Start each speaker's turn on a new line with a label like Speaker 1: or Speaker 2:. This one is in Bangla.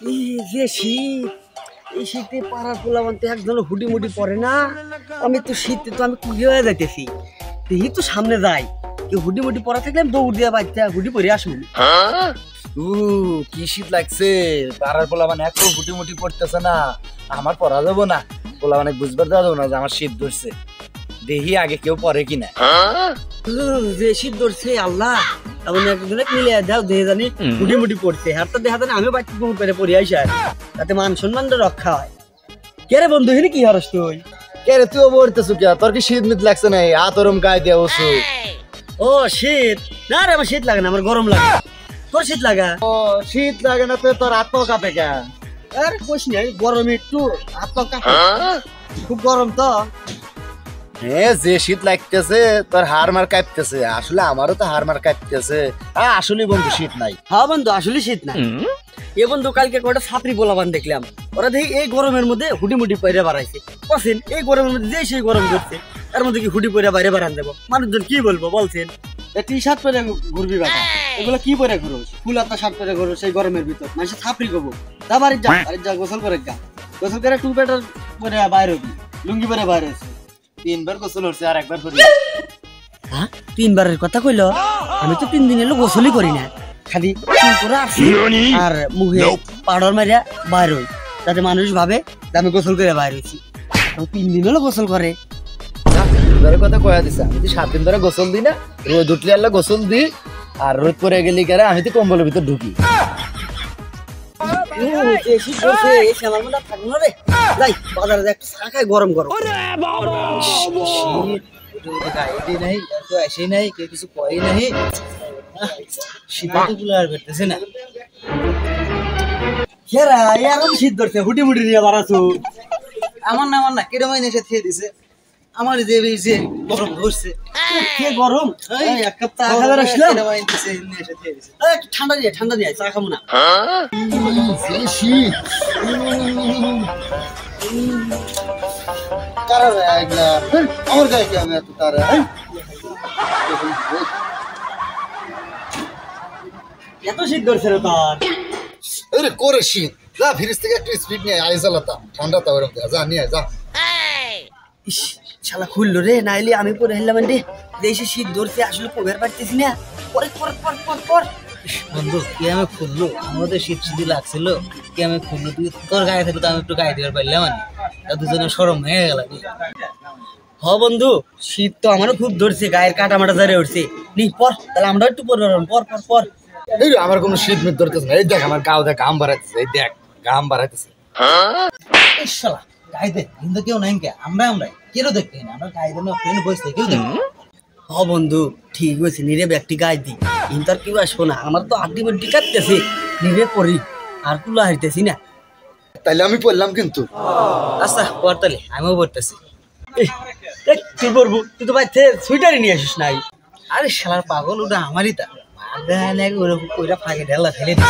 Speaker 1: এই যে শীত, এই শীতে পাড়ার পোলাপান তো একজন হুডি মুডি পরে না। আমি তো শীতে তো আমি কুড়ি হয়ে যাইতেছি, দেখি তো সামনে যাই, কেউ হুডি মুডি পরা থাকলে আমি দৌড় দিয়ে বাচ্চা হুডি পরে আসবো।
Speaker 2: কি শীত লাগছে, পাড়ার পোলাপান এত হুটি মুটি পড়তেছে না, আমার পরা যাবো না। পোলাপানে বুঝবার দেওয়া যাবো না যে আমার শীত ধরছে, দেখি আগে কেউ পরে কিনা।
Speaker 1: যে শীত ধরছে আল্লাহ, এমন একজনে মিলে দাও দেখে জানি হুডি মুডি পড়ছে, হাত তো দেখা জানি আমিও বাচ্চা দৌড় পেরে পরে আসি, আর তাতে মান সম্মানটা রক্ষা হয়। কে রে বন্ধু, হিনি কি হরস তুই?
Speaker 2: কে রে তুইও পড়তেছো কে? তোর কি শীত মিত লাগছে না? আতরম গায়ে দেওয়া ওষু।
Speaker 1: ও শীত না রে, আমার শীত লাগে না, আমার গরম লাগে। তোর শীত লাগা?
Speaker 2: ও শীত লাগে না তো তোর হাত পা কাঁপে কে?
Speaker 1: আরে কোশ নাই, গরমে একটু হাত পা কাঁপে, খুব গরম তো।
Speaker 2: হ্যাঁ, যে শীত লাগতেছে তোর হাড় মার কাঁপতেছে, আসলে আমারও তো হাড় মার কাঁপতেছে। আসলে বন্ধু শীত নাই।
Speaker 1: হ্যাঁ বন্ধু, আসলে শীত নাই। এ বন্ধু কালকে কটা ছাত্রী পোলাপান দেখলাম, ওরা দেখি এই গরমের মধ্যে হুডি মুডি পরে বাড়াইছে। বলছেন এই গরমের মধ্যে যে সেই গরম করছে, তার মধ্যে কি হুডি পরে বাইরে বাড়ান দেবো? মানুষজন কি বলবো বলছেন? টি শার্ট পরে ঘুরবি বেটা, এগুলো কি পরে ঘুরো? ফুল হাতা শার্ট পরে ঘুরো সেই গরমের ভিতর, মানুষ ছাপড়ি করবো। যা বাড়ির যা, বাড়ির যা, গোসল করে যা, গোসল করে টু পেটার পরে বাইরে হবি, লুঙ্গি পরে বাইরে আছে।
Speaker 2: 3 বার গোসল হচ্ছে আর একবার করি।
Speaker 1: হ্যাঁ 3 বারের কথা কইলো? আমি তো 3 দিন এলো গোসলই করি না, খালি চুল করে আসি আর মুখে পাউডার মারিয়া বাইর হই, যাতে মানুষ ভাবে যে আমি গোসল করে বাইর হইছি। 3 দিন হলো গোসল করে।
Speaker 2: কথা কয়া দিছে, আমি তো 7 দিন ধরে গোসল দিই না, রোদ উঠলে আল্লাহ গোসল দিই, আর রোদ পরে গেলি কারে আমি তো কম্বলের ভিতর ঢুকি।
Speaker 1: বাজারে একটা চা খাই, গরম গরম।
Speaker 2: কিছু কয় নাই, শীত আর বেরতেছে না।
Speaker 1: শীত ধরছে, হুটি মুটি নিয়ে বাড়াছো।
Speaker 2: আমার না কিরম এসে খেয়ে দিছে, আমার যে যে গরম ধরছে।
Speaker 1: গরম এক কাপ চা খাবার আসলাম, ঠান্ডা দিয়ে চা খাবো না।
Speaker 2: আমার গায়ে কি আমি এত তারা
Speaker 1: এত শীত ধরছে রে তোর?
Speaker 2: আরে করে শীত, যা ফ্রিজ থেকে একটু স্পিড নিয়ে আয়, জ্বালাতা ঠান্ডা তো ওরকম যা নিয়ে যা।
Speaker 1: শালা খুললো রে, নাইলে আমি পরে হেললাম রে। দেশে শীত ধরছে, আসলে কবের পারতেছি না। পরে পর পর পর পর
Speaker 2: বন্ধু কি আমি খুললো, আমাদের শীত শীত লাগছিল, কি আমি খুললো, তুই তোর গায়ে থেকে তো আমি একটু গায়ে দিতে পারলাম, দুজনে সরম হয়ে গেল।
Speaker 1: হ বন্ধু, শীত তো আমারও খুব ধরছে, গায়ের কাটা মাটা ধরে উঠছে। নি পর, তাহলে আমরা একটু পর পর পর পর।
Speaker 2: এই আমার কোনো শীত মিট ধরতেছে না, এই দেখ আমার গাও দেখ ঘাম বাড়াইতেছে, এই দেখ ঘাম বাড়াইতেছে। শালা গায়ে দেখ, কিন্তু কেউ নাই কে, আমরাই কেউ দেখতে না, আমরা গায়ে দেন ফ্রেন্ড বসতে কেউ দেখ।
Speaker 1: হ বন্ধু ঠিক হয়েছে, নিরে ব্যাগটি গায়ে দি, কিন্তু আর কেউ আসবো না, আমার তো আড্ডি বড্ডি কাটতেছে, নিরে পড়ি আর কুলা হারতেছি না।
Speaker 2: তাইলে আমি পড়লাম কিন্তু। আচ্ছা পর, তাহলে আমিও পড়তেছি।
Speaker 1: তুই পড়বো? তুই তো বাইতে সুইটারই নিয়ে আসিস নাই।
Speaker 2: আরে শালার পাগল, ওটা আমারই তা ওইটা ফাঁকে ঢেলা ফেলে দিই।